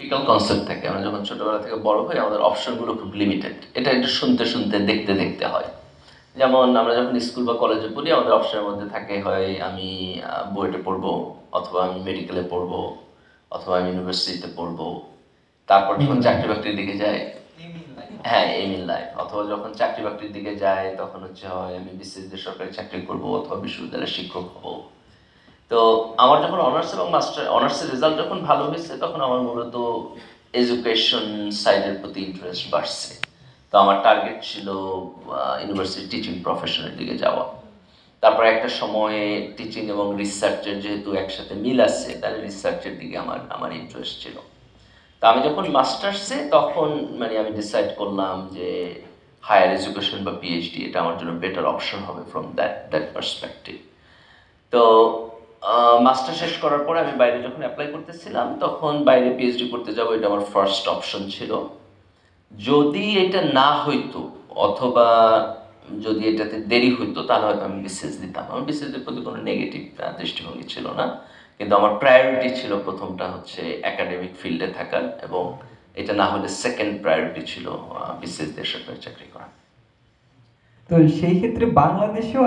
Typical concept থাকে। আমরা যখন ছোটবেলা থেকে বড় হই আমাদের অপশনগুলো খুব লিমিটেড। এটা একটু শুনতে, শুনতে, দেখতে, দেখতে হয়। যেমন আমরা যখন স্কুল বা কলেজে পড়ি আমাদের অপশনের মধ্যে থাকে হয় আমি বুয়েটে পড়বো, অথবা আমি মেডিকেলে পড়বো, অথবা আমি ইউনিভার্সিটিতে পড়বো। তারপর যখন মিল চাকরি বাকরির দিকে যাই, হ্যাঁ, এইম ইন লাইফ। অথবা যখন চাকরি বাকরির দিকে যায় তখন হচ্ছে হয় আমি বিসিএস দিয়ে সরকারি চাকরি করবো অথবা বিশ্ববিদ্যালয়ের শিক্ষক হবো। তো আমার যখন অনার্স এবং মাস্টার অনার্সের রেজাল্ট যখন ভালো হয়েছে তখন আমার মূলত এডুকেশন সাইডের প্রতি ইন্টারেস্ট বাড়ছে। তো আমার টার্গেট ছিল ইউনিভার্সিটি টিচিং প্রফেশনের দিকে যাওয়া। তারপর একটা সময়ে টিচিং এবং রিসার্চের যেহেতু একসাথে মিল আছে তাহলে রিসার্চের দিকে আমার আমার ইন্টারেস্ট ছিল। তা আমি যখন মাস্টার্সে তখন মানে আমি ডিসাইড করলাম যে হায়ার এডুকেশন বা পিএইচডি এটা আমার জন্য বেটার অপশন হবে ফ্রম দ্যাট পার্সপেক্টিভ। তো মাস্টার শেষ করার পরে আমি বাইরে যখন অ্যাপ্লাই করতেছিলাম তখন বাইরে পিএইচডি করতে যাবো এটা আমার ফার্স্ট অপশন ছিল। যদি এটা না হইতো অথবা যদি এটাতে দেরি হইতো তাহলে হয়তো আমি বিসিএস দিতাম। আমার বিসিএস এর প্রতি কোনো নেগেটিভ দৃষ্টিভঙ্গি ছিল না, কিন্তু আমার প্রায়োরিটি ছিল প্রথমটা হচ্ছে একাডেমিক ফিল্ডে থাকার, এবং এটা না হলে সেকেন্ড প্রায়োরিটি ছিল বিসিএস দিয়ে সরকারি চাকরি করা। তো সেই ক্ষেত্রে বাংলাদেশেও